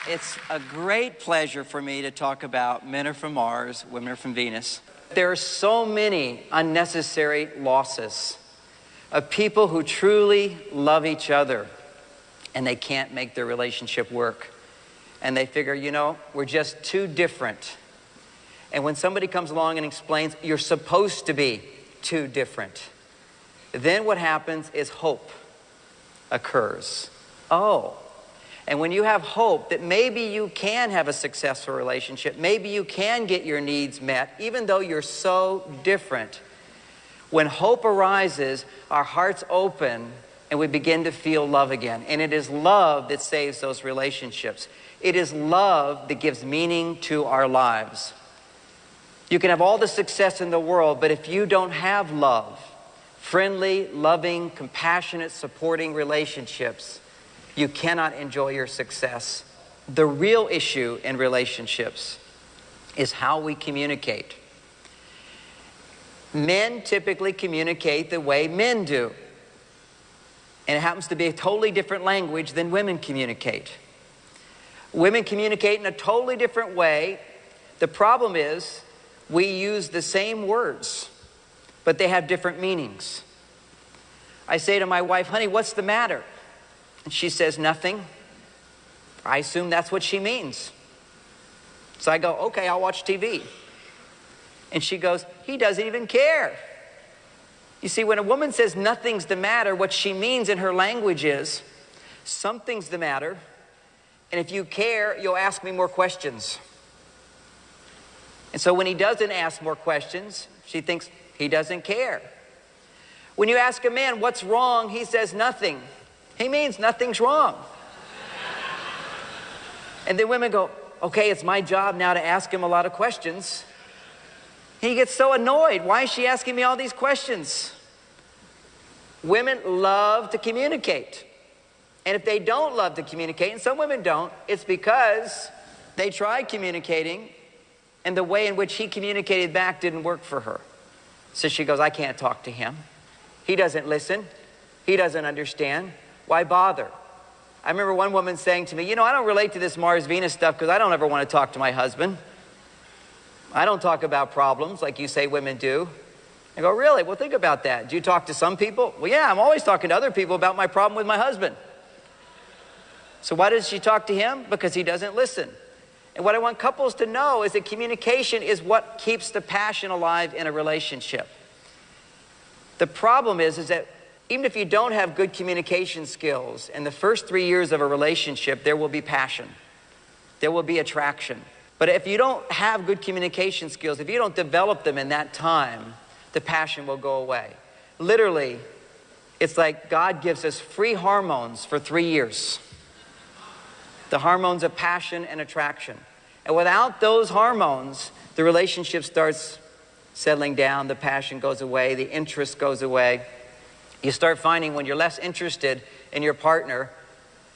It's a great pleasure for me to talk about men are from Mars, women are from Venus. There are so many unnecessary losses of people who truly love each other and they can't make their relationship work. And they figure, you know, we're just too different. And when somebody comes along and explains, you're supposed to be too different, then what happens is hope occurs. Oh. And when you have hope that maybe you can have a successful relationship, maybe you can get your needs met, even though you're so different, when hope arises, our hearts open and we begin to feel love again. And it is love that saves those relationships. It is love that gives meaning to our lives. You can have all the success in the world, but if you don't have love, friendly, loving, compassionate, supporting relationships, you cannot enjoy your success. The real issue in relationships is how we communicate. Men typically communicate the way men do. And it happens to be a totally different language than women communicate. Women communicate in a totally different way. The problem is we use the same words, but they have different meanings. I say to my wife, honey, what's the matter? And she says, nothing. I assume that's what she means. So I go, okay, I'll watch TV. And she goes, he doesn't even care. You see, when a woman says nothing's the matter, what she means in her language is something's the matter. And if you care, you'll ask me more questions. And so when he doesn't ask more questions, she thinks he doesn't care. When you ask a man what's wrong, he says nothing. He means nothing's wrong. And then women go, okay, it's my job now to ask him a lot of questions. He gets so annoyed. Why is she asking me all these questions? Women love to communicate. And if they don't love to communicate, and some women don't, it's because they tried communicating and the way in which he communicated back didn't work for her. So she goes, I can't talk to him. He doesn't listen. He doesn't understand. Why bother? I remember one woman saying to me, you know, I don't relate to this Mars-Venus stuff because I don't ever want to talk to my husband. I don't talk about problems like you say women do. I go, really? Well, think about that. Do you talk to some people? Well, yeah, I'm always talking to other people about my problem with my husband. So why does she talk to him? Because he doesn't listen. And what I want couples to know is that communication is what keeps the passion alive in a relationship. The problem is that even if you don't have good communication skills, in the first 3 years of a relationship, there will be passion. There will be attraction. But if you don't have good communication skills, if you don't develop them in that time, the passion will go away. Literally, it's like God gives us free hormones for 3 years. The hormones of passion and attraction. And without those hormones, the relationship starts settling down, the passion goes away, the interest goes away. You start finding when you're less interested in your partner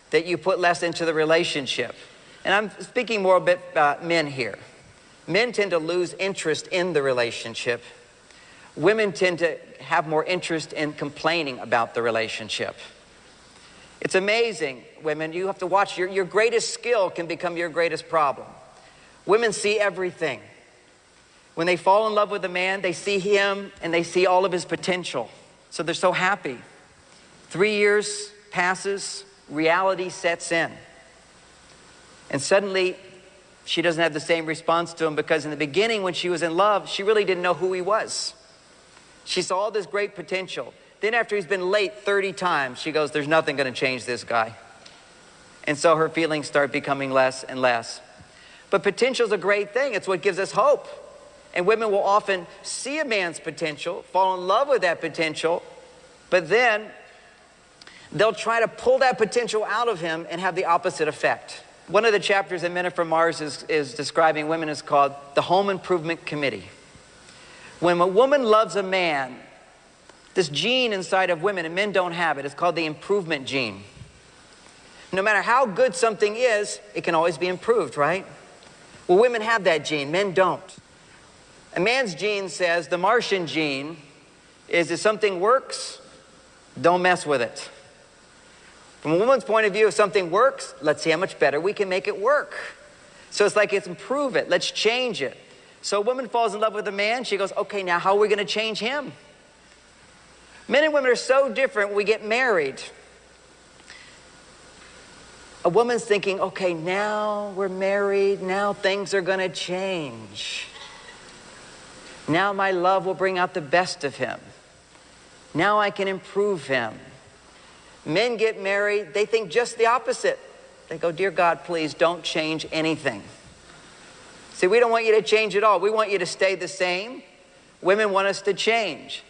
that you put less into the relationship. And I'm speaking more a bit about men here. Men tend to lose interest in the relationship. Women tend to have more interest in complaining about the relationship. It's amazing, women. You have to watch. Your greatest skill can become your greatest problem. Women see everything. When they fall in love with a man, they see him and they see all of his potential. So they're so happy. 3 years passes, reality sets in. And suddenly, she doesn't have the same response to him because in the beginning when she was in love, she really didn't know who he was. She saw all this great potential. Then after he's been late 30 times, she goes, there's nothing going to change this guy. And so her feelings start becoming less and less. But potential's a great thing. It's what gives us hope. And women will often see a man's potential, fall in love with that potential, but then they'll try to pull that potential out of him and have the opposite effect. One of the chapters in Men Are From Mars is describing women is called the Home Improvement Committee. When a woman loves a man, this gene inside of women, and men don't have it, it's called the improvement gene. No matter how good something is, it can always be improved, right? Well, women have that gene, men don't. A man's gene says, the Martian gene is if something works, don't mess with it. From a woman's point of view, if something works, let's see how much better we can make it work. So it's like, let's improve it. Let's change it. So a woman falls in love with a man. She goes, okay, now how are we going to change him? Men and women are so different when we get married. A woman's thinking, okay, now we're married. Now things are going to change. Now my love will bring out the best of him. Now I can improve him. Men get married, they think just the opposite. They go, dear God, please don't change anything. See, we don't want you to change at all. We want you to stay the same. Women want us to change.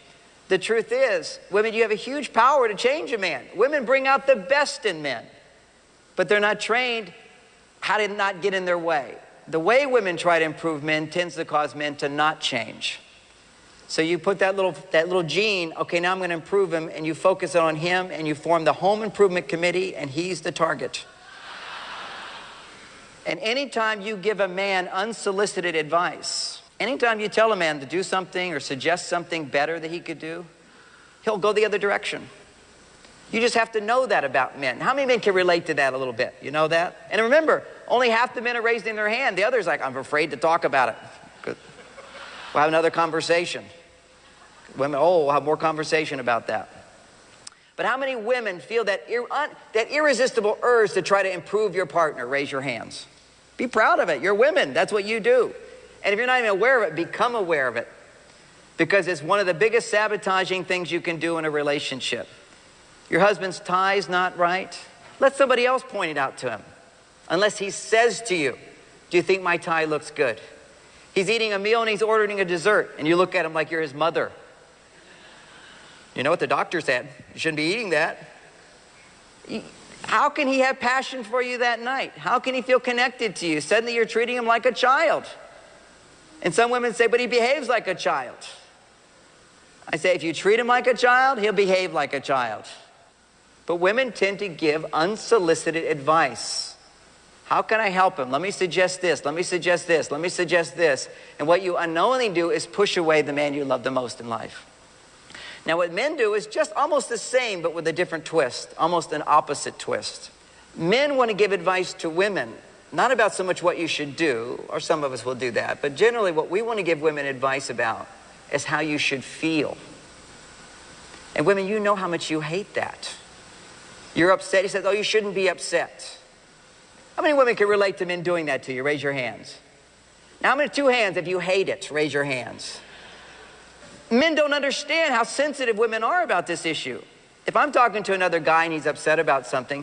The truth is, women, you have a huge power to change a man. Women bring out the best in men, but they're not trained how to not get in their way. The way women try to improve men tends to cause men to not change. So you put that little gene, okay, now I'm going to improve him, and you focus on him, and you form the home improvement committee, and he's the target. And anytime you give a man unsolicited advice, anytime you tell a man to do something or suggest something better that he could do, he'll go the other direction. You just have to know that about men. How many men can relate to that a little bit? You know that? And remember, only half the men are raising their hand. The other's like, I'm afraid to talk about it. Good. We'll have another conversation. Women, we'll have more conversation about that. But how many women feel that irresistible urge to try to improve your partner? Raise your hands. Be proud of it. You're women. That's what you do. And if you're not even aware of it, become aware of it. Because it's one of the biggest sabotaging things you can do in a relationship. Your husband's tie's not right. Let somebody else point it out to him. Unless he says to you, do you think my tie looks good? He's eating a meal and he's ordering a dessert, and you look at him like you're his mother. You know what the doctor said? You shouldn't be eating that. How can he have passion for you that night? How can he feel connected to you? Suddenly you're treating him like a child. And some women say, but he behaves like a child. I say, if you treat him like a child, he'll behave like a child. But women tend to give unsolicited advice. How can I help him? Let me suggest this. Let me suggest this. Let me suggest this. And what you unknowingly do is push away the man you love the most in life. Now, what men do is just almost the same, but with a different twist, almost an opposite twist. Men want to give advice to women, not about so much what you should do, or some of us will do that, but generally what we want to give women advice about is how you should feel. And women, you know how much you hate that. You're upset. He says, oh, you shouldn't be upset. How many women can relate to men doing that to you? Raise your hands. Now, how many, 2 hands, if you hate it, raise your hands. Men don't understand how sensitive women are about this issue. If I'm talking to another guy and he's upset about something,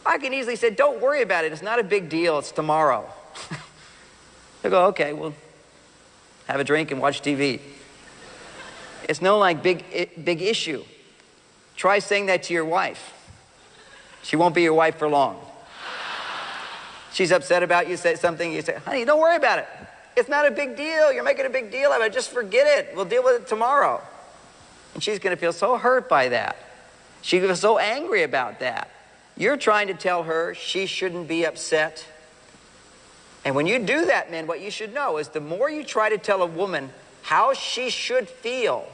I can easily say, don't worry about it. It's not a big deal. It's tomorrow. They'll go, okay, well, have a drink and watch TV. It's no like big issue. Try saying that to your wife. She won't be your wife for long. She's upset about you, say something, you say, honey, don't worry about it. It's not a big deal. You're making a big deal of it. Just forget it. We'll deal with it tomorrow. And she's going to feel so hurt by that. She feels so angry about that. You're trying to tell her she shouldn't be upset. And when you do that, men, what you should know is the more you try to tell a woman how she should feel,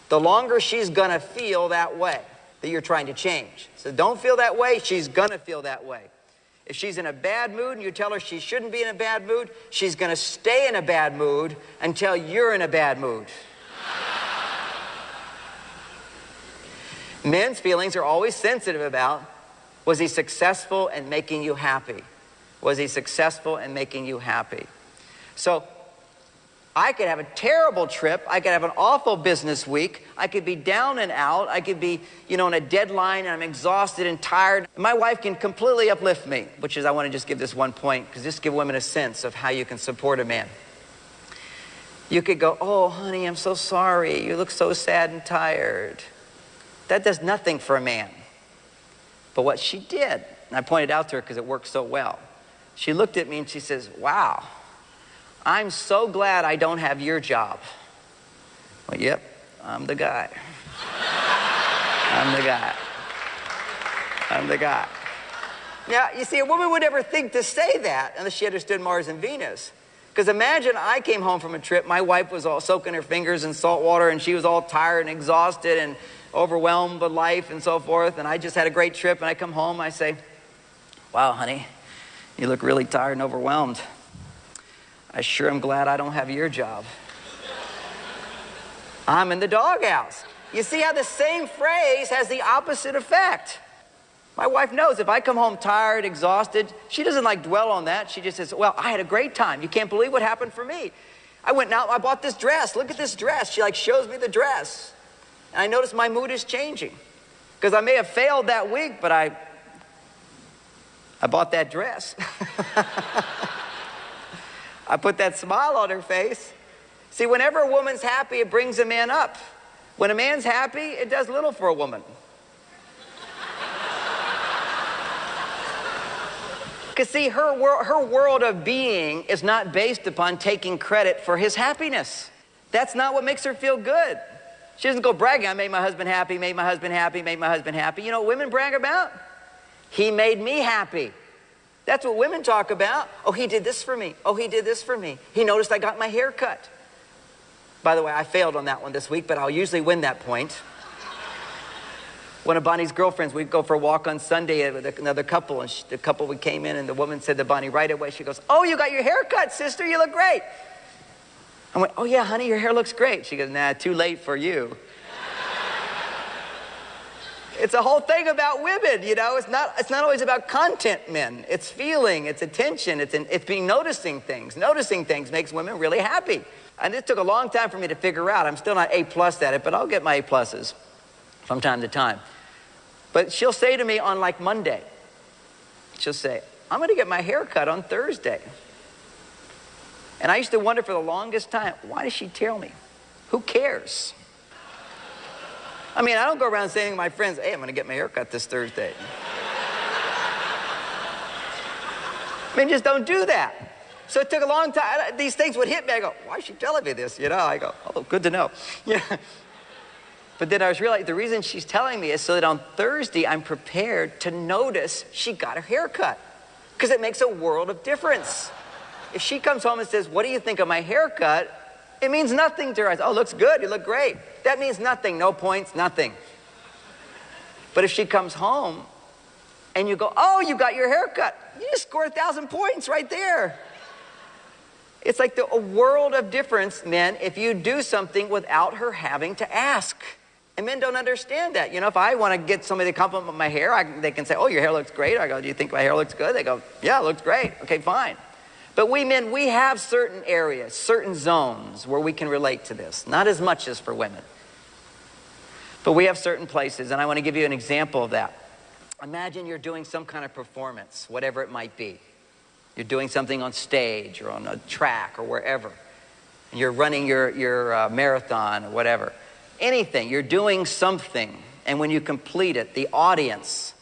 the longer she's going to feel that way that you're trying to change. So don't feel that way. She's going to feel that way. If she's in a bad mood and you tell her she shouldn't be in a bad mood, she's going to stay in a bad mood until you're in a bad mood. Men's feelings are always sensitive about, was he successful in making you happy? Was he successful in making you happy? So I could have a terrible trip. I could have an awful business week. I could be down and out. I could be, on a deadline and I'm exhausted and tired. My wife can completely uplift me, which is, I want to just give this one point, because just give women a sense of how you can support a man. You could go, oh, honey, I'm so sorry. You look so sad and tired. That does nothing for a man. But what she did, and I pointed out to her because it worked so well, she looked at me and she says, wow, I'm so glad I don't have your job. Well, yep, I'm the guy. I'm the guy. I'm the guy. Now, you see, a woman would never think to say that unless she understood Mars and Venus. Because imagine I came home from a trip, my wife was all soaking her fingers in salt water and she was all tired and exhausted and overwhelmed with life and so forth, and I just had a great trip, and I come home, I say, wow, honey, you look really tired and overwhelmed. I sure am glad I don't have your job. I'm in the doghouse. You see how the same phrase has the opposite effect. My wife knows if I come home tired, exhausted, she doesn't like dwell on that. She just says, well, I had a great time. You can't believe what happened for me. I went out, I bought this dress. Look at this dress. She like shows me the dress. And I notice my mood is changing. Because I may have failed that week, but I bought that dress. I put that smile on her face. See, whenever a woman's happy, it brings a man up. When a man's happy, it does little for a woman. Because see, her world of being is not based upon taking credit for his happiness. That's not what makes her feel good. She doesn't go bragging, I made my husband happy, made my husband happy, made my husband happy. You know what women brag about? He made me happy. That's what women talk about. Oh, he did this for me. Oh, he did this for me. He noticed I got my hair cut. By the way, I failed on that one this week, but I'll usually win that point. One of Bonnie's girlfriends, we'd go for a walk on Sunday with another couple, and the couple we came in, and the woman said to Bonnie right away, she goes, oh, you got your hair cut, sister, you look great. I went, oh yeah, honey, your hair looks great. She goes, nah, too late for you. It's a whole thing about women, you know. It's not always about content, men. It's feeling, it's attention, it's being noticing things. Noticing things makes women really happy. And it took a long time for me to figure out. I'm still not A+ at it, but I'll get my A+ from time to time. But she'll say to me on like Monday, she'll say, I'm going to get my hair cut on Thursday. And I used to wonder for the longest time, why does she tell me? Who cares? I mean, I don't go around saying to my friends, hey, I'm going to get my hair cut this Thursday. I mean, just don't do that. So it took a long time. These things would hit me. I go, why is she telling me this? You know, I go, oh, good to know. Yeah. But then I was realizing the reason she's telling me is so that on Thursday I'm prepared to notice she got her hair cut. Because it makes a world of difference. If she comes home and says, what do you think of my haircut? It means nothing to her. I say, oh, looks good, you look great. That means nothing, no points, nothing. But if she comes home and you go, oh, you got your haircut, you just score 1,000 points right there. It's like a world of difference, men, if you do something without her having to ask. And men don't understand that. You know, if I want to get somebody to compliment my hair, they can say, oh, your hair looks great. I go, do you think my hair looks good? They go, yeah, it looks great. Okay, fine. But we men, we have certain areas, certain zones where we can relate to this. Not as much as for women. But we have certain places, and I want to give you an example of that. Imagine you're doing some kind of performance, whatever it might be. You're doing something on stage or on a track or wherever. And you're running your marathon or whatever. Anything, you're doing something, and when you complete it, the audience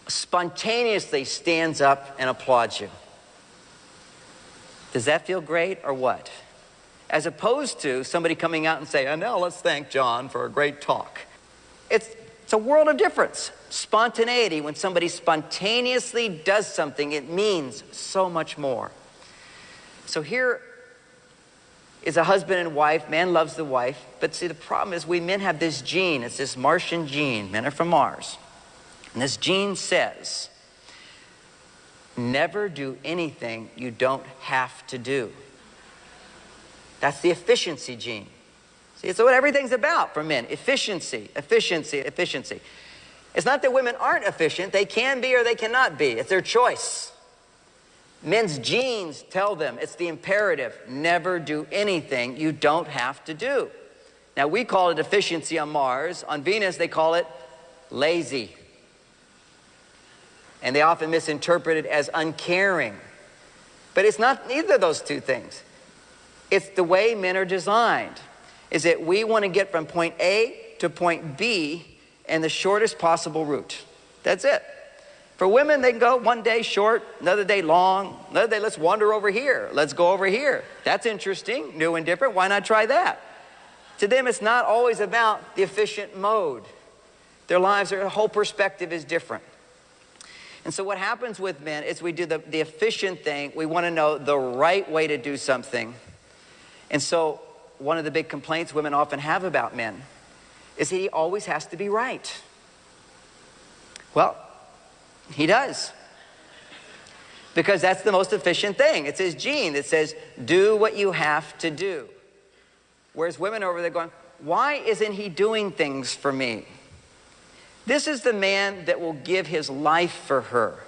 spontaneously stands up and applauds you. Does that feel great or what? As opposed to somebody coming out and saying, and now let's thank John for a great talk. It's a world of difference. Spontaneity, when somebody spontaneously does something, it means so much more. So here is a husband and wife. Man loves the wife. But see, the problem is we men have this gene. It's this Martian gene. Men are from Mars. And this gene says, never do anything you don't have to do. That's the efficiency gene. See, it's what everything's about for men. Efficiency, efficiency, efficiency. It's not that women aren't efficient. They can be or they cannot be. It's their choice. Men's genes tell them it's the imperative. Never do anything you don't have to do. Now, we call it efficiency on Mars. On Venus, they call it lazy. And they often misinterpret it as uncaring. But it's not either of those two things. It's the way men are designed. Is that we want to get from point A to point B in the shortest possible route. That's it. For women, they can go one day short, another day long, another day let's wander over here. Let's go over here. That's interesting, new and different. Why not try that? To them, it's not always about the efficient mode. Their lives, their whole perspective is different. And so what happens with men is we do the efficient thing. We want to know the right way to do something. And so one of the big complaints women often have about men is he always has to be right. Well, he does. Because that's the most efficient thing. It's his gene that says, do what you have to do. Whereas women over there going, why isn't he doing things for me? This is the man that will give his life for her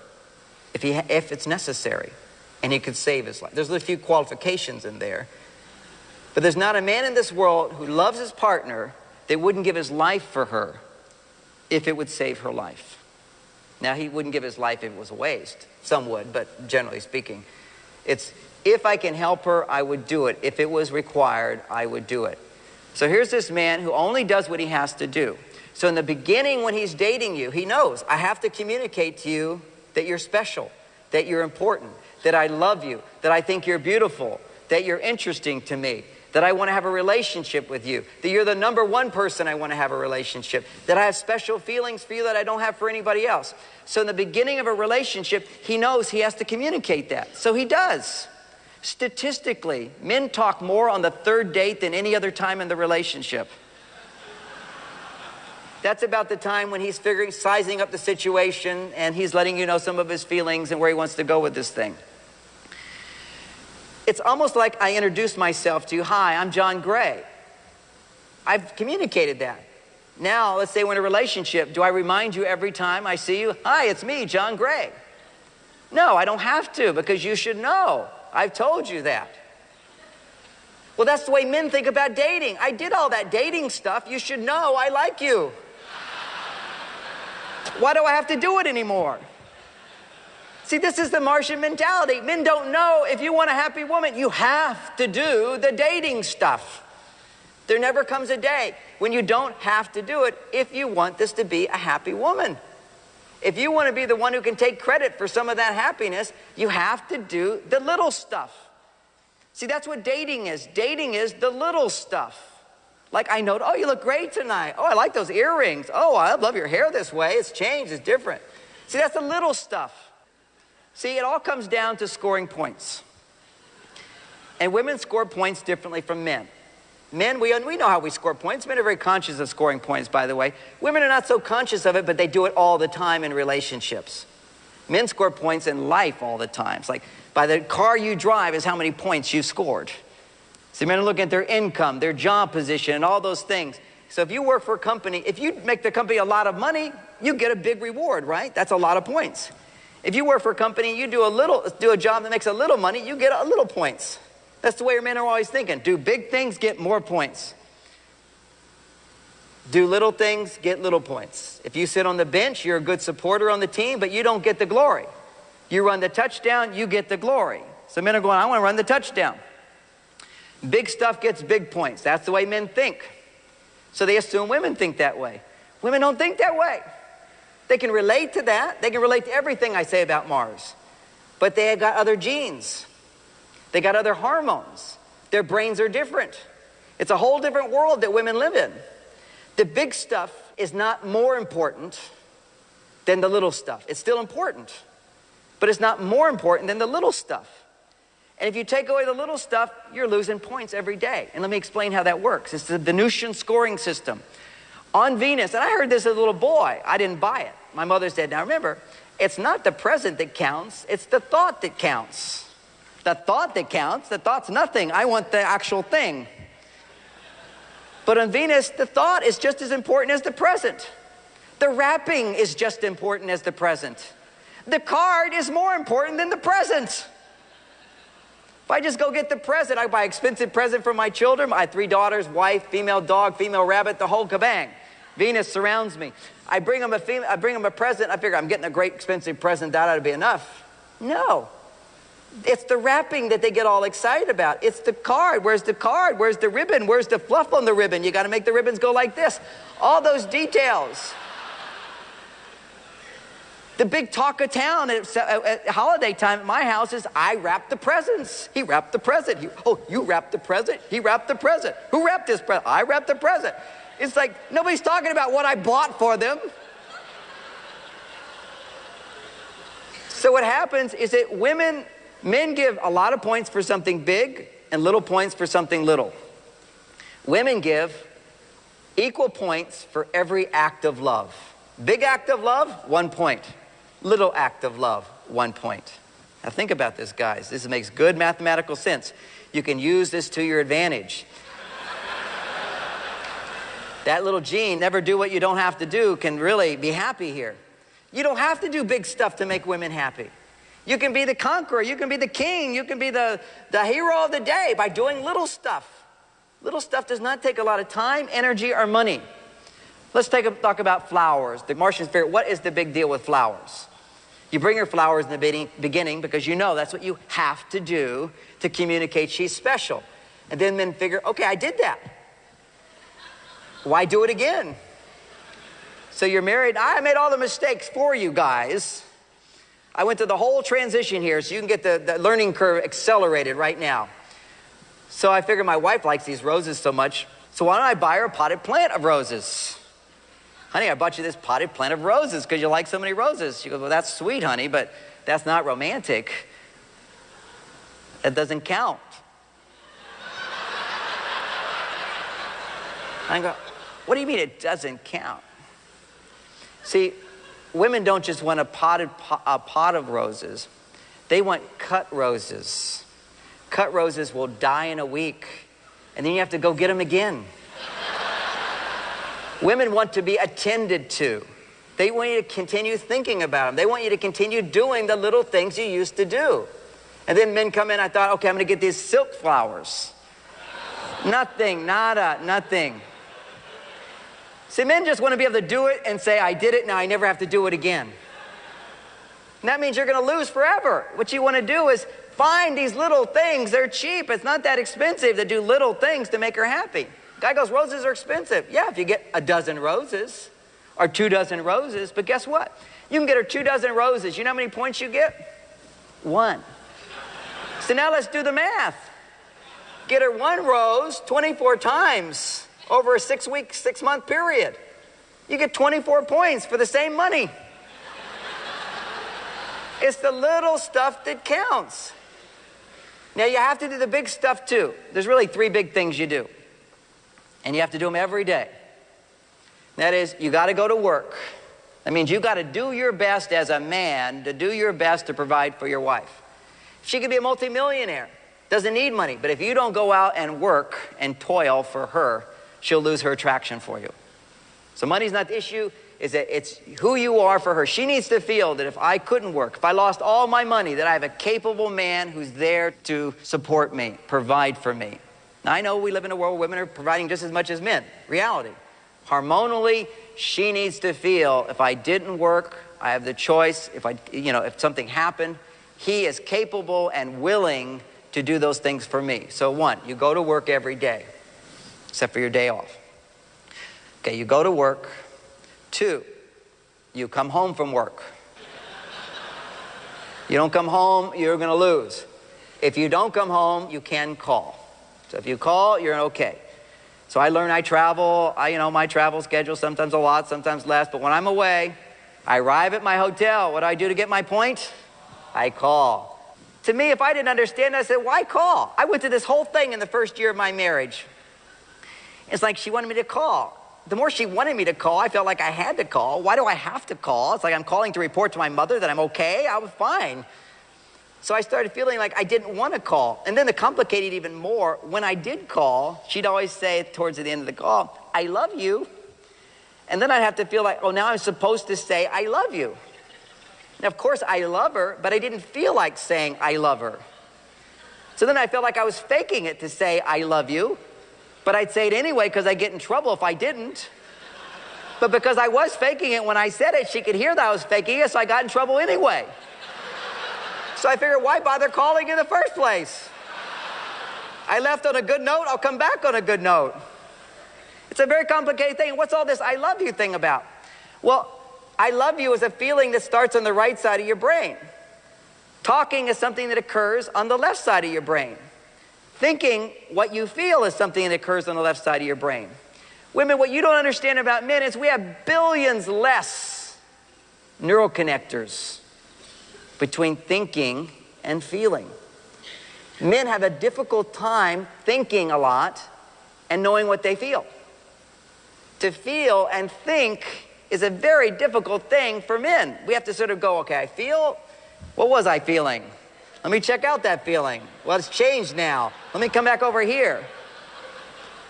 if it's necessary. And he could save his life. There's a few qualifications in there. But there's not a man in this world who loves his partner that wouldn't give his life for her if it would save her life. Now, he wouldn't give his life if it was a waste. Some would, but generally speaking, it's if I can help her, I would do it. If it was required, I would do it. So here's this man who only does what he has to do. So in the beginning, when he's dating you, he knows, I have to communicate to you that you're special, that you're important, that I love you, that I think you're beautiful, that you're interesting to me, that I want to have a relationship with you, that you're the number one person I want to have a relationship, that I have special feelings for you that I don't have for anybody else. So in the beginning of a relationship, he knows he has to communicate that. So he does. Statistically, men talk more on the third date than any other time in the relationship. That's about the time when he's sizing up the situation, and he's letting you know some of his feelings and where he wants to go with this thing. It's almost like I introduced myself to you. Hi, I'm John Gray. I've communicated that. Now, let's say we're in a relationship. Do I remind you every time I see you? Hi, it's me, John Gray. No, I don't have to, because you should know. I've told you that. Well, that's the way men think about dating. I did all that dating stuff. You should know I like you. Why do I have to do it anymore? See, this is the Martian mentality. Men don't know if you want a happy woman, you have to do the dating stuff. There never comes a day when you don't have to do it if you want this to be a happy woman. If you want to be the one who can take credit for some of that happiness, you have to do the little stuff. See, that's what dating is. Dating is the little stuff. Like I know, oh, you look great tonight. Oh, I like those earrings. Oh, I love your hair this way. It's changed, it's different. See, that's the little stuff. See, it all comes down to scoring points. And women score points differently from men. Men, we know how we score points. Men are very conscious of scoring points, by the way. Women are not so conscious of it, but they do it all the time in relationships. Men score points in life all the time. It's like, by the car you drive is how many points you scored. See, men are looking at their income, their job position, and all those things. So if you work for a company, if you make the company a lot of money, you get a big reward, right? That's a lot of points. If you work for a company, you do a job that makes a little money, you get a little points. That's the way men are always thinking. Do big things, get more points. Do little things, get little points. If you sit on the bench, you're a good supporter on the team, but you don't get the glory. You run the touchdown, you get the glory. So men are going, I want to run the touchdown. Big stuff gets big points. That's the way men think. So they assume women think that way. Women don't think that way. They can relate to that. They can relate to everything I say about Mars. But they have got other genes. They got other hormones. Their brains are different. It's a whole different world that women live in. The big stuff is not more important than the little stuff. It's still important, but it's not more important than the little stuff. And if you take away the little stuff, you're losing points every day. And let me explain how that works. It's the Venusian scoring system. On Venus, and I heard this as a little boy. I didn't buy it. My mother said, now remember, it's not the present that counts, it's the thought that counts. The thought that counts, the thought's nothing. I want the actual thing. But on Venus, the thought is just as important as the present. The wrapping is just important as the present. The card is more important than the present. If I just go get the present, I buy an expensive present for my children. I have 3 daughters, wife, female dog, female rabbit, the whole kabang. Venus surrounds me. I bring them a present. I figure I'm getting a great expensive present. That ought to be enough. No. It's the wrapping that they get all excited about. It's the card. Where's the card? Where's the ribbon? Where's the fluff on the ribbon? You got to make the ribbons go like this. All those details. The big talk of town at holiday time at my house is, I wrap the presents. He wrapped the present. You wrapped the present? He wrapped the present. Who wrapped this present? I wrapped the present. It's like nobody's talking about what I bought for them. So what happens is that men give a lot of points for something big and little points for something little. Women give Equal points for every act of love. Big act of love, 1 point. Little act of love, 1 point. Now think about this, guys. This makes good mathematical sense. You can use this to your advantage. That little gene, never do what you don't have to do, can really be happy here. You don't have to do big stuff to make women happy. You can be the conqueror, you can be the king, you can be the hero of the day by doing little stuff. Little stuff does not take a lot of time, energy, or money. Let's talk about flowers. The Martian spirit, what is the big deal with flowers? You bring her flowers in the beginning because you know that's what you have to do to communicate she's special. And then men figure, okay, I did that. Why do it again? So you're married. I made all the mistakes for you guys. I went through the whole transition here so you can get the learning curve accelerated right now. So I figured my wife likes these roses so much, so why don't I buy her a potted plant of roses? Honey, I bought you this potted plant of roses because you like so many roses. She goes, well, that's sweet, honey, but that's not romantic. That doesn't count. I go, what do you mean it doesn't count? See, women don't just want a pot of roses. They want cut roses. Cut roses will die in a week, and then you have to go get them again. Women want to be attended to. They want you to continue thinking about them. They want you to continue doing the little things you used to do. And then men come in, I thought, okay, I'm going to get these silk flowers. Nothing, nada, nothing. See, men just want to be able to do it and say, I did it, now I never have to do it again. And that means you're going to lose forever. What you want to do is find these little things. They're cheap. It's not that expensive to do little things to make her happy. Guy goes, roses are expensive. Yeah, if you get a dozen roses or 2 dozen roses. But guess what? You can get her 2 dozen roses. You know how many points you get? 1. So now let's do the math. Get her 1 rose 24 times over a 6-month period. You get 24 points for the same money. It's the little stuff that counts. Now you have to do the big stuff too. There's really 3 big things you do. And you have to do them every day. That is, you got to go to work. That means you got to do your best as a man to do your best to provide for your wife. She could be a multimillionaire, doesn't need money, but if you don't go out and work and toil for her, she'll lose her attraction for you. So money's not the issue, it's who you are for her. She needs to feel that if I couldn't work, if I lost all my money, that I have a capable man who's there to support me, provide for me. Now I know we live in a world where women are providing just as much as men. Reality. Hormonally, she needs to feel if I didn't work, I have the choice. If something happened, he is capable and willing to do those things for me. So 1, you go to work every day, except for your day off. Okay, you go to work. 2, you come home from work. You don't come home, you're going to lose. If you don't come home, you can call. So if you call, you're okay. So I learn I travel. My travel schedule, sometimes a lot, sometimes less. But when I'm away, I arrive at my hotel. What do I do to get my point? I call. To me, if I didn't understand, I said, why call? I went through this whole thing in the first year of my marriage. It's like she wanted me to call. The more she wanted me to call, I felt like I had to call. Why do I have to call? It's like I'm calling to report to my mother that I'm okay. I was fine. So I started feeling like I didn't want to call. And then to complicate it even more, when I did call, she'd always say towards the end of the call, I love you. And then I'd have to feel like, oh, now I'm supposed to say I love you. Now, of course, I love her, but I didn't feel like saying I love her. So then I felt like I was faking it to say I love you. But I'd say it anyway because I'd get in trouble if I didn't. But because I was faking it when I said it, she could hear that I was faking it, so I got in trouble anyway. So I figured, why bother calling in the first place? I left on a good note, I'll come back on a good note. It's a very complicated thing. What's all this I love you thing about? Well, I love you is a feeling that starts on the right side of your brain. Talking is something that occurs on the left side of your brain. Thinking what you feel is something that occurs on the left side of your brain. Women, what you don't understand about men is we have billions less neural connectors between thinking and feeling. Men have a difficult time thinking a lot and knowing what they feel. to feel and think is a very difficult thing for men. We have to sort of go, okay, I feel, what was I feeling? Let me check out that feeling. Well, it's changed now. Let me come back over here.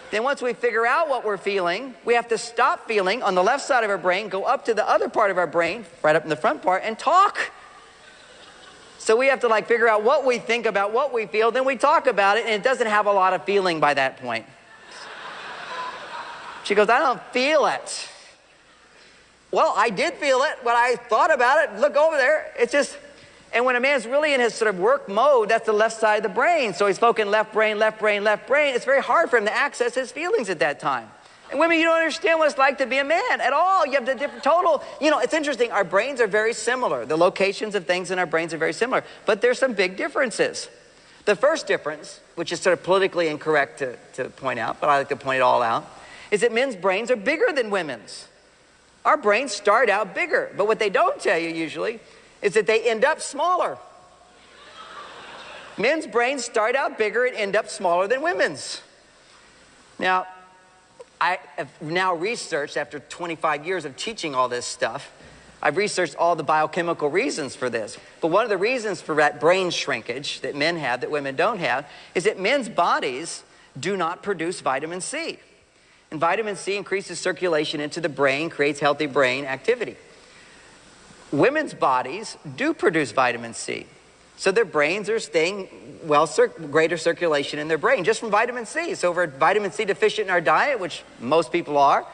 Then once we figure out what we're feeling, we have to stop feeling on the left side of our brain, go up to the other part of our brain, right up in the front part, and talk. So we have to like figure out what we think about what we feel, then we talk about it, and it doesn't have a lot of feeling by that point. She goes, I don't feel it. Well, I did feel it when I thought about it. Look over there. It's just, and when a man's really in his sort of work mode, that's the left side of the brain. So he's focusing left brain, left brain, left brain. It's very hard for him to access his feelings at that time. And women, you don't understand what it's like to be a man at all. You have the different total, you know, it's interesting. Our brains are very similar. The locations of things in our brains are very similar. But there's some big differences. The first difference, which is sort of politically incorrect to point out, but I like to point it all out, is that men's brains are bigger than women's. Our brains start out bigger. But what they don't tell you usually is that they end up smaller. Men's brains start out bigger and end up smaller than women's. Now, I have now researched, after 25 years of teaching all this stuff, I've researched all the biochemical reasons for this. But one of the reasons for that brain shrinkage that men have that women don't have is that men's bodies do not produce vitamin C. And vitamin C increases circulation into the brain, creates healthy brain activity. Women's bodies do produce vitamin C. So their brains are staying greater circulation in their brain just from vitamin C. So if we're vitamin C deficient in our diet, which most people are,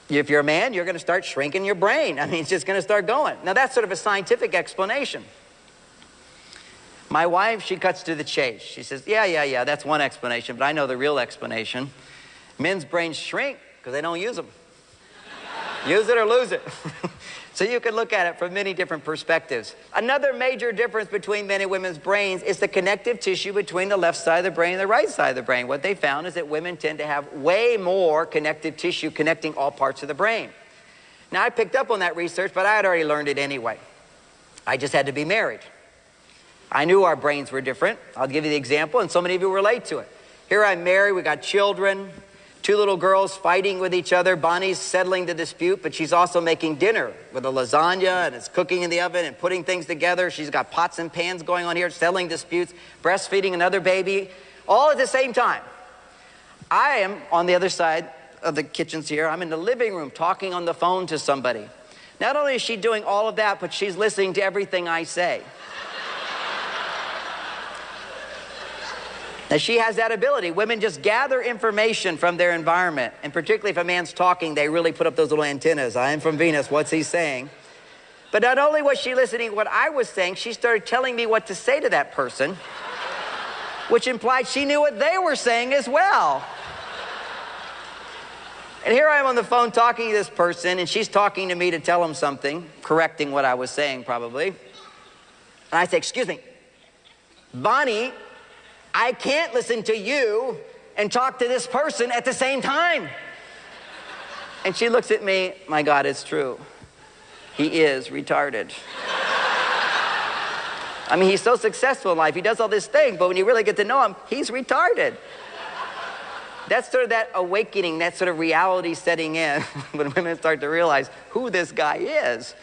if you're a man, you're going to start shrinking your brain. I mean, it's just going to start going. Now, that's sort of a scientific explanation. My wife, she cuts to the chase. She says, yeah, that's one explanation, but I know the real explanation. Men's brains shrink because they don't use them. Use it or lose it. So you can look at it from many different perspectives. Another major difference between men and women's brains is the connective tissue between the left side of the brain and the right side of the brain. What they found is that women tend to have way more connective tissue connecting all parts of the brain. Now, I picked up on that research, but I had already learned it anyway. I just had to be married. I knew our brains were different. I'll give you the example, and so many of you relate to it. Here I'm married, we got children. 2 little girls fighting with each other. Bonnie's settling the dispute, but she's also making dinner with a lasagna, and it's cooking in the oven and putting things together. She's got pots and pans going on here, settling disputes, breastfeeding another baby, all at the same time. I am on the other side of the kitchens here. I'm in the living room talking on the phone to somebody. Not only is she doing all of that, but she's listening to everything I say. Now, she has that ability. Women just gather information from their environment. And particularly if a man's talking, they really put up those little antennas. I am from Venus. What's he saying? But not only was she listening to what I was saying, she started telling me what to say to that person, which implied she knew what they were saying as well. And here I am on the phone talking to this person, and she's talking to me to tell him something, correcting what I was saying probably. And I say, excuse me, Bonnie, I can't listen to you and talk to this person at the same time. And she looks at me, my God, it's true. He is retarded. I mean, he's so successful in life. He does all this thing, but when you really get to know him, he's retarded. That's sort of that awakening, that sort of reality setting in when women start to realize who this guy is.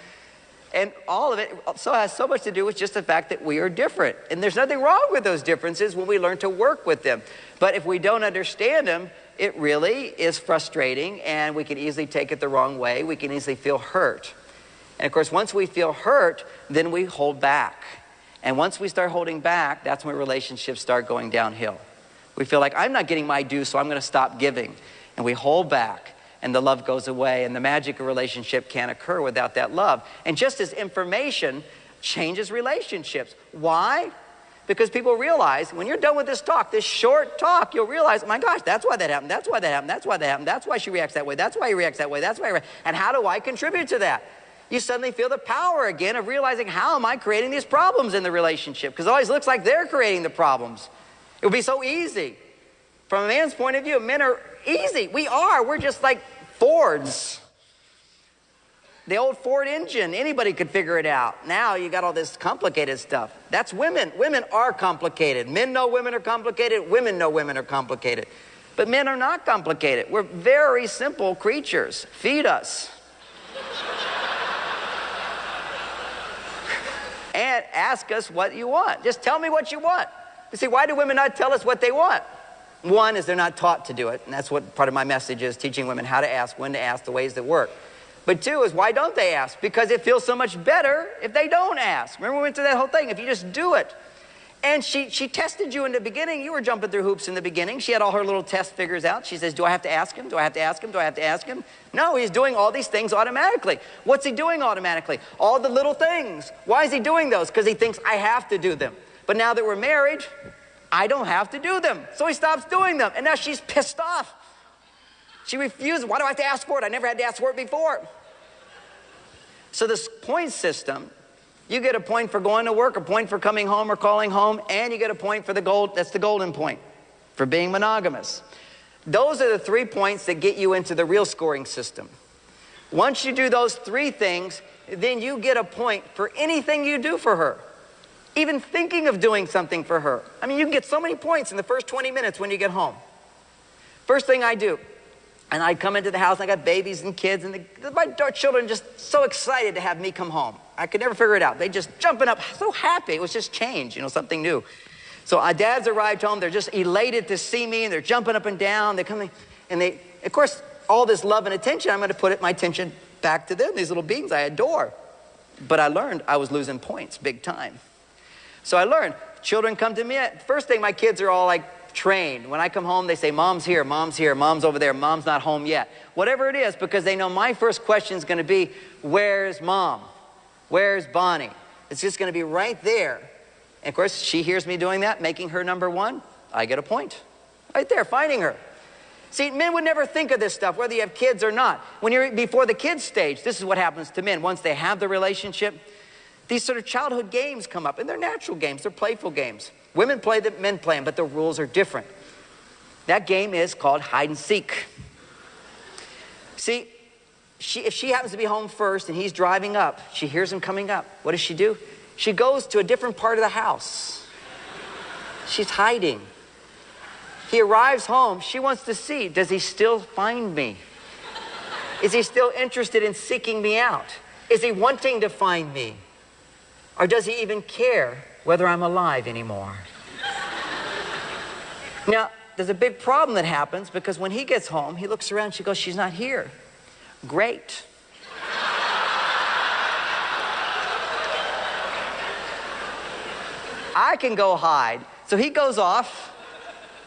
And all of it also has so much to do with just the fact that we are different. And there's nothing wrong with those differences when we learn to work with them. But if we don't understand them, it really is frustrating, and we can easily take it the wrong way. We can easily feel hurt. And of course, once we feel hurt, then we hold back. And once we start holding back, that's when relationships start going downhill. We feel like, I'm not getting my due, so I'm going to stop giving. And we hold back. And the love goes away, and the magic of relationship can't occur without that love. And just as information changes relationships. Why? Because people realize when you're done with this talk, this short talk, you'll realize, oh my gosh, that's why that happened, that's why that happened, that's why that happened, that's why she reacts that way, that's why he reacts that way, that's why and how do I contribute to that? You suddenly feel the power again of realizing, how am I creating these problems in the relationship? Because it always looks like they're creating the problems. It would be so easy. From a man's point of view, men are easy. We're just like Fords. The old Ford engine, anybody could figure it out. Now you got all this complicated stuff. That's women. Women are complicated. Men know women are complicated. Women know women are complicated. But men are not complicated. We're very simple creatures. Feed us. And ask us what you want. Just tell me what you want. You see, why do women not tell us what they want? One is they're not taught to do it, and that's what part of my message is, teaching women how to ask, when to ask, the ways that work. But two is, why don't they ask? Because it feels so much better if they don't ask. Remember we went through that whole thing, if you just do it. And she tested you in the beginning. You were jumping through hoops in the beginning. She had all her little test figures out. She says, do I have to ask him? Do I have to ask him? Do I have to ask him? No, he's doing all these things automatically. What's he doing automatically? All the little things. Why is he doing those? Because he thinks I have to do them. But now that we're married, I don't have to do them. So he stops doing them. And now she's pissed off. She refuses. Why do I have to ask for it? I never had to ask for it before. So this point system, you get a point for going to work, a point for coming home or calling home, and you get a point for the gold. That's the golden point for being monogamous. Those are the 3 points that get you into the real scoring system. Once you do those 3 things, then you get a point for anything you do for her. Even thinking of doing something for her. I mean, you can get so many points in the first 20 minutes when you get home. First thing I do, and I come into the house, and I got babies and kids, and my children just so excited to have me come home. I could never figure it out. They just jumping up, so happy. It was just change, you know, something new. So our dads arrived home. They're just elated to see me, and they're jumping up and down. They're coming, and they, of course, all this love and attention, I'm going to put my attention back to them, these little beings I adore. But I learned I was losing points big time. So I learned, children come to me. First thing, my kids are all like trained. When I come home, they say, Mom's here, Mom's over there, Mom's not home yet. Whatever it is, because they know my first question is going to be, where's Mom? Where's Bonnie? It's just going to be right there. And of course, she hears me doing that, making her number one. I get a point. Right there, finding her. See, men would never think of this stuff, whether you have kids or not. When you're before the kids stage, this is what happens to men. Once they have the relationship, these sort of childhood games come up, and they're natural games. They're playful games. Women play them, men play them, but the rules are different. That game is called hide and seek. See, if she happens to be home first and he's driving up, she hears him coming up. What does she do? She goes to a different part of the house. She's hiding. He arrives home. She wants to see, does he still find me? Is he still interested in seeking me out? Is he wanting to find me? Or does he even care whether I'm alive anymore? Now, there's a big problem that happens because when he gets home, he looks around, she goes, she's not here. Great. I can go hide. So he goes off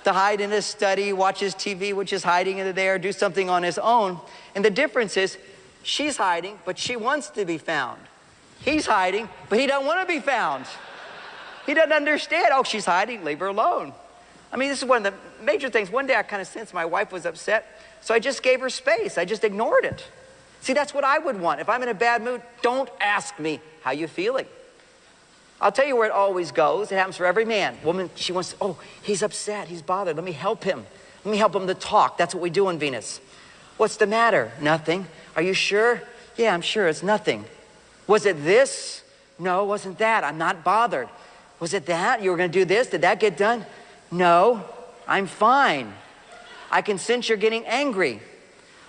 to hide in his study, watches TV, which is hiding in there, do something on his own. And the difference is, she's hiding, but she wants to be found. He's hiding, but he doesn't want to be found. He doesn't understand. Oh, she's hiding, leave her alone. I mean, this is one of the major things. One day I kind of sensed my wife was upset, so I just gave her space. I just ignored it. See, that's what I would want. If I'm in a bad mood, don't ask me, how you feeling? I'll tell you where it always goes. It happens for every man. Woman, she wants, oh, he's upset, he's bothered. Let me help him. Let me help him to talk. That's what we do on Venus. What's the matter? Nothing. Are you sure? Yeah, I'm sure it's nothing. Was it this? No, it wasn't that. I'm not bothered. Was it that? You were going to do this? Did that get done? No, I'm fine. I can sense you're getting angry.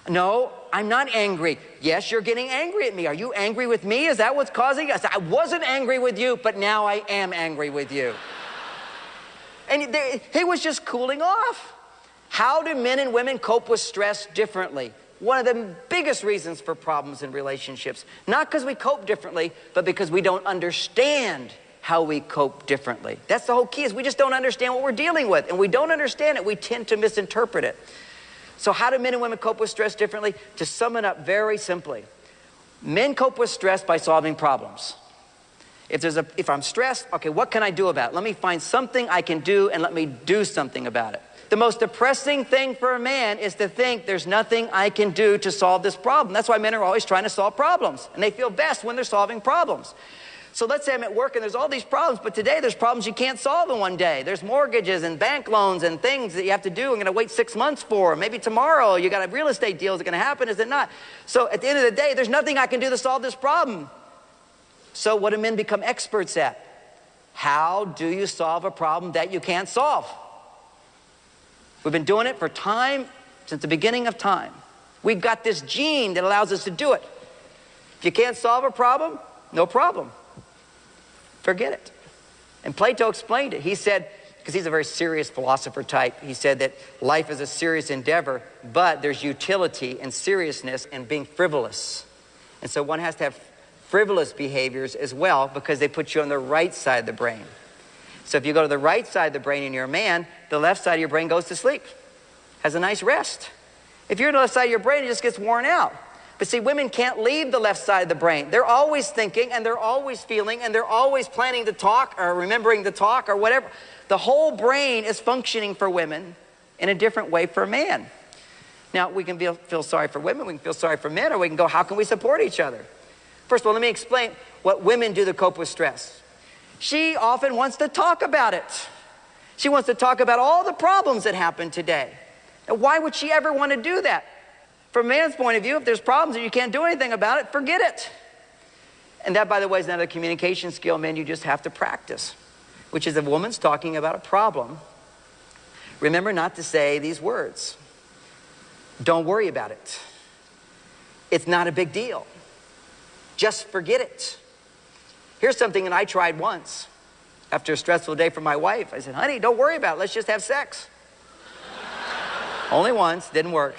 No, I'm not angry. Yes, you're getting angry at me. Are you angry with me? Is that what's causing it? I said, I wasn't angry with you, but now I am angry with you. And he was just cooling off. How do men and women cope with stress differently? One of the biggest reasons for problems in relationships, not because we cope differently, but because we don't understand how we cope differently. That's the whole key, is we just don't understand what we're dealing with. And we don't understand it, we tend to misinterpret it. So how do men and women cope with stress differently? To sum it up very simply, men cope with stress by solving problems. If I'm stressed, okay, what can I do about it? Let me find something I can do and let me do something about it. The most depressing thing for a man is to think there's nothing I can do to solve this problem. That's why men are always trying to solve problems. And they feel best when they're solving problems. So let's say I'm at work and there's all these problems, but today there's problems you can't solve in one day. There's mortgages and bank loans and things that you have to do. I'm going to wait 6 months for. Maybe tomorrow you got a real estate deal. Is it going to happen? Is it not? So at the end of the day, there's nothing I can do to solve this problem. So what do men become experts at? How do you solve a problem that you can't solve? We've been doing it for time, since the beginning of time. We've got this gene that allows us to do it. If you can't solve a problem, no problem. Forget it. And Plato explained it. He said, because he's a very serious philosopher type, he said that life is a serious endeavor, but there's utility and seriousness in being frivolous. And so one has to have frivolous behaviors as well, because they put you on the right side of the brain. So if you go to the right side of the brain and you're a man, the left side of your brain goes to sleep, has a nice rest. If you're on the left side of your brain, it just gets worn out. But see, women can't leave the left side of the brain. They're always thinking, and they're always feeling, and they're always planning to talk or remembering to talk or whatever. The whole brain is functioning for women in a different way for a man. Now, we can feel sorry for women, we can feel sorry for men, or we can go, how can we support each other? First of all, let me explain what women do to cope with stress. She often wants to talk about it. She wants to talk about all the problems that happen today. Now, why would she ever want to do that? From a man's point of view, if there's problems and you can't do anything about it, forget it. And that, by the way, is another communication skill, men, you just have to practice, which is if a woman's talking about a problem, remember not to say these words. Don't worry about it. It's not a big deal. Just forget it. Here's something that I tried once. After a stressful day for my wife, I said, honey, don't worry about it. Let's just have sex. Only once, didn't work.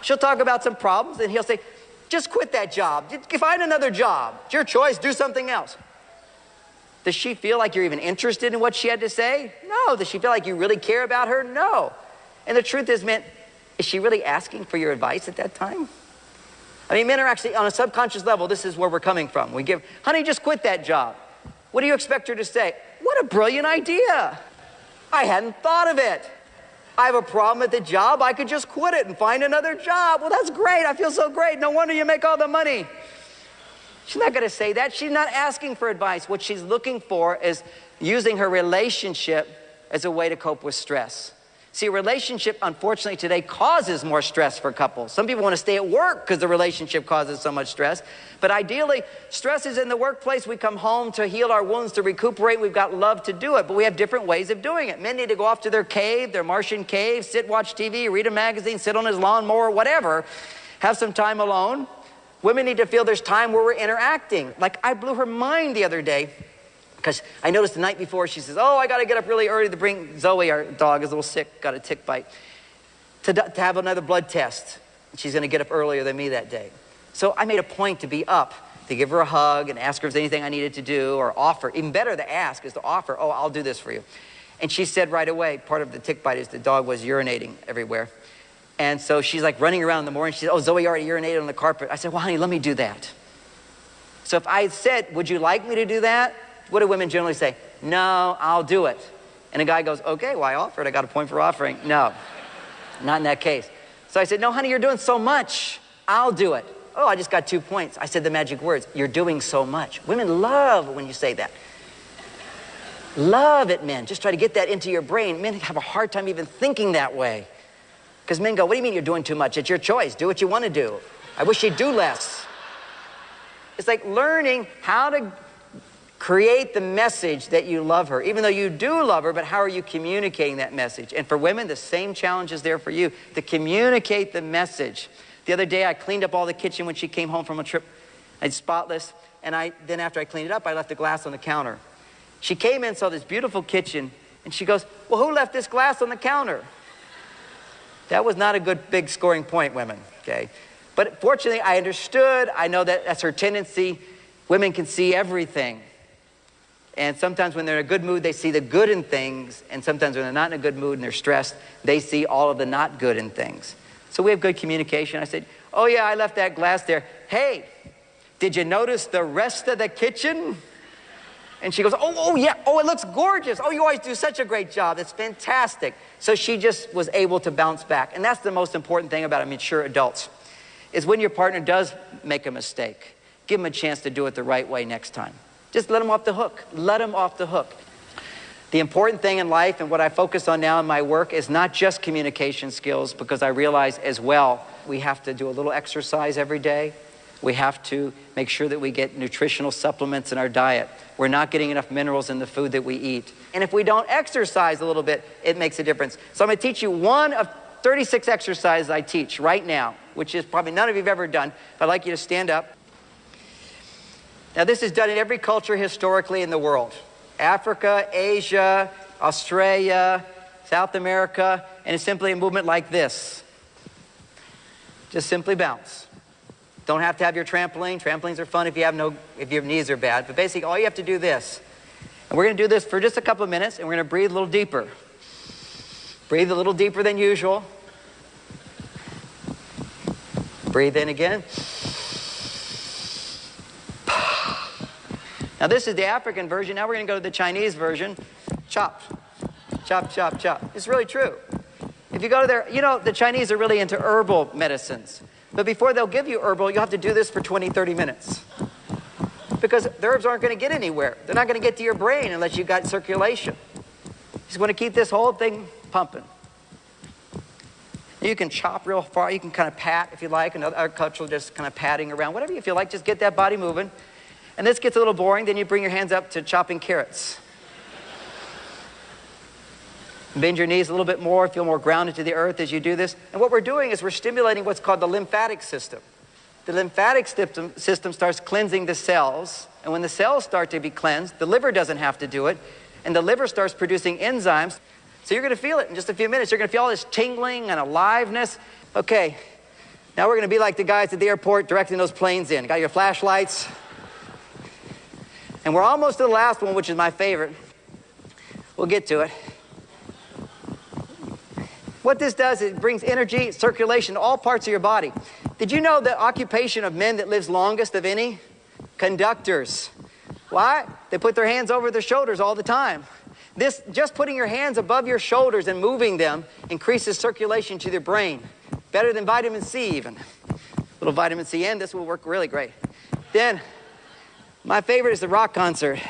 She'll talk about some problems, and he'll say, just quit that job. Find another job. It's your choice. Do something else. Does she feel like you're even interested in what she had to say? No. Does she feel like you really care about her? No. And the truth is, man, is she really asking for your advice at that time? I mean, men are actually, on a subconscious level, this is where we're coming from. We give, honey, just quit that job. What do you expect her to say? What a brilliant idea. I hadn't thought of it. I have a problem at the job. I could just quit it and find another job. Well, that's great. I feel so great. No wonder you make all the money. She's not going to say that. She's not asking for advice. What she's looking for is using her relationship as a way to cope with stress. See, a relationship, unfortunately, today causes more stress for couples. Some people want to stay at work because the relationship causes so much stress. But ideally, stress is in the workplace. We come home to heal our wounds, to recuperate. We've got love to do it, but we have different ways of doing it. Men need to go off to their cave, their Martian cave, sit, watch TV, read a magazine, sit on his lawnmower, whatever. Have some time alone. Women need to feel there's time where we're interacting. Like, I blew her mind the other day, because I noticed the night before, she says, oh, I got to get up really early to bring Zoe, our dog, is a little sick, got a tick bite, to have another blood test. She's going to get up earlier than me that day. So I made a point to be up, to give her a hug and ask her if there's anything I needed to do, or offer. Even better to ask is to offer, oh, I'll do this for you. And she said right away, part of the tick bite is the dog was urinating everywhere. And so she's like running around in the morning. She said, oh, Zoe already urinated on the carpet. I said, well, honey, let me do that. So if I had said, would you like me to do that? What do women generally say? No, I'll do it. And a guy goes, okay, well, I offered. I got a point for offering. No, not in that case. So I said, no, honey, you're doing so much. I'll do it. Oh, I just got 2 points. I said the magic words. You're doing so much. Women love when you say that. Love it, men. Just try to get that into your brain. Men have a hard time even thinking that way. Because men go, what do you mean you're doing too much? It's your choice. Do what you want to do. I wish you'd do less. It's like learning how to create the message that you love her, even though you do love her, but how are you communicating that message? And for women, the same challenge is there for you, to communicate the message. The other day, I cleaned up all the kitchen when she came home from a trip. It's spotless, and then after I cleaned it up, I left the glass on the counter. She came in, saw this beautiful kitchen, and she goes, well, who left this glass on the counter? That was not a good big scoring point, women, okay? But fortunately, I understood. I know that that's her tendency. Women can see everything. And sometimes when they're in a good mood, they see the good in things. And sometimes when they're not in a good mood and they're stressed, they see all of the not good in things. So we have good communication. I said, oh yeah, I left that glass there. Hey, did you notice the rest of the kitchen? And she goes, oh yeah, oh, it looks gorgeous. Oh, you always do such a great job. It's fantastic. So she just was able to bounce back. And that's the most important thing about mature adults, is when your partner does make a mistake, give them a chance to do it the right way next time. Just let them off the hook. Let them off the hook. The important thing in life, and what I focus on now in my work, is not just communication skills, because I realize as well we have to do a little exercise every day. We have to make sure that we get nutritional supplements in our diet. We're not getting enough minerals in the food that we eat. And if we don't exercise a little bit, it makes a difference. So I'm going to teach you one of 36 exercises I teach right now, which is probably none of you have ever done. But I'd like you to stand up. Now, this is done in every culture historically in the world. Africa, Asia, Australia, South America, and it's simply a movement like this. Just simply bounce. Don't have to have your trampoline. Trampolines are fun if your knees are bad. But basically, all you have to do this. And we're going to do this for just a couple of minutes, and we're going to breathe a little deeper. Breathe a little deeper than usual. Breathe in again. Now, this is the African version. Now we're going to go to the Chinese version. Chop. Chop, chop, chop. It's really true. If you go to their, the Chinese are really into herbal medicines. But before they'll give you herbal, you'll have to do this for 20, 30 minutes. Because the herbs aren't going to get anywhere. They're not going to get to your brain unless you've got circulation. You just want to keep this whole thing pumping. You can chop real far. You can kind of pat if you like. Another culture just kind of patting around. Whatever you feel like, just get that body moving. And this gets a little boring. Then you bring your hands up to chopping carrots. Bend your knees a little bit more, feel more grounded to the earth as you do this. And what we're doing is we're stimulating what's called the lymphatic system. The lymphatic system starts cleansing the cells. And when the cells start to be cleansed, the liver doesn't have to do it. And the liver starts producing enzymes. So you're going to feel it in just a few minutes. You're going to feel all this tingling and aliveness. Okay, now we're going to be like the guys at the airport directing those planes in. Got your flashlights. And we're almost to the last one, which is my favorite. We'll get to it. What this does is it brings energy, circulation to all parts of your body. Did you know the occupation of men that lives longest of any? Conductors. Why? They put their hands over their shoulders all the time. This, just putting your hands above your shoulders and moving them increases circulation to the brain. Better than vitamin C even. A little vitamin C in, this will work really great. Then, my favorite is the rock concert.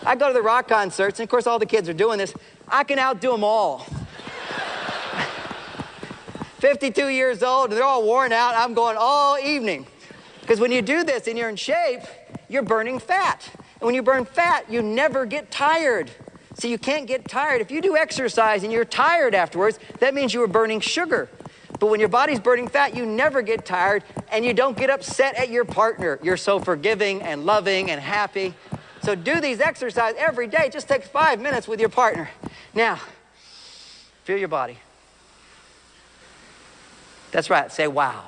I go to the rock concerts, and of course all the kids are doing this. I can outdo them all. 52 years old, and they're all worn out. I'm going all evening. Because when you do this and you're in shape, you're burning fat. And when you burn fat, you never get tired. So you can't get tired. If you do exercise and you're tired afterwards, that means you were burning sugar. But when your body's burning fat, you never get tired, and you don't get upset at your partner. You're so forgiving and loving and happy. So do these exercises every day. It just takes 5 minutes with your partner. Now, feel your body. That's right. Say, wow.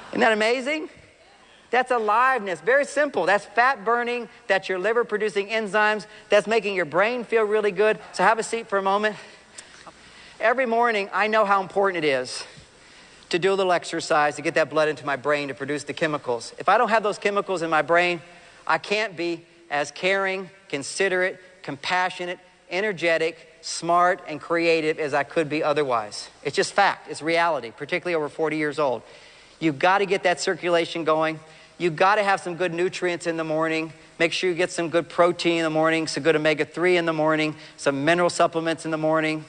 Isn't that amazing? That's aliveness. Very simple. That's fat burning. That's your liver producing enzymes. That's making your brain feel really good. So have a seat for a moment. Every morning, I know how important it is to do a little exercise to get that blood into my brain to produce the chemicals. If I don't have those chemicals in my brain, I can't be as caring, considerate, compassionate, energetic, smart, and creative as I could be otherwise. It's just fact. It's reality, particularly over 40 years old. You've got to get that circulation going. You've got to have some good nutrients in the morning. Make sure you get some good protein in the morning, some good omega-3 in the morning, some mineral supplements in the morning.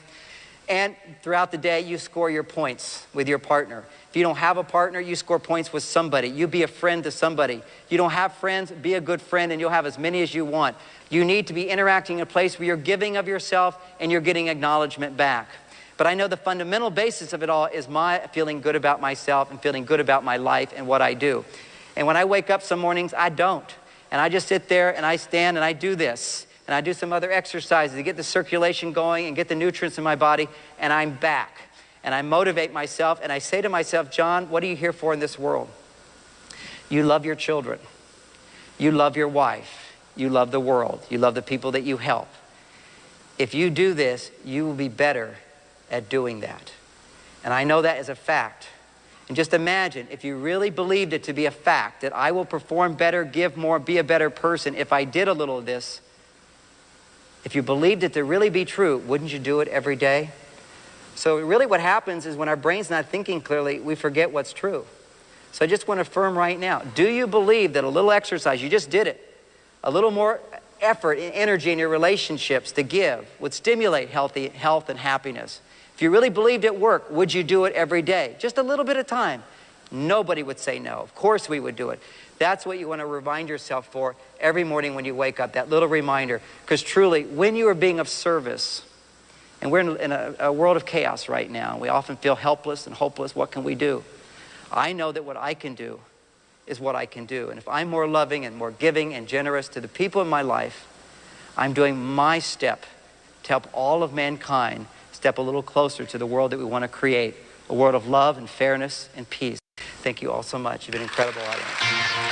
And throughout the day, you score your points with your partner. If you don't have a partner, you score points with somebody. You be a friend to somebody. You don't have friends, be a good friend, and you'll have as many as you want. You need to be interacting in a place where you're giving of yourself and you're getting acknowledgement back. But I know the fundamental basis of it all is my feeling good about myself and feeling good about my life and what I do. And when I wake up some mornings, I don't. And I just sit there and I stand and I do this. And I do some other exercises to get the circulation going and get the nutrients in my body, and I'm back. And I motivate myself, and I say to myself, John, what are you here for in this world? You love your children. You love your wife. You love the world. You love the people that you help. If you do this, you will be better at doing that. And I know that as a fact. And just imagine if you really believed it to be a fact that I will perform better, give more, be a better person if I did a little of this. If you believed it to really be true, wouldn't you do it every day? So really what happens is when our brain's not thinking clearly, we forget what's true. So I just want to affirm right now, do you believe that a little exercise, you just did it, a little more effort and energy in your relationships to give would stimulate health and happiness? If you really believed it worked, would you do it every day? Just a little bit of time. Nobody would say no. Of course we would do it. That's what you want to remind yourself for every morning when you wake up, that little reminder. Because truly, when you are being of service, and we're in a world of chaos right now, we often feel helpless and hopeless. What can we do? I know that what I can do is what I can do. And if I'm more loving and more giving and generous to the people in my life, I'm doing my step to help all of mankind step a little closer to the world that we want to create, a world of love and fairness and peace. Thank you all so much. You've been an incredible audience.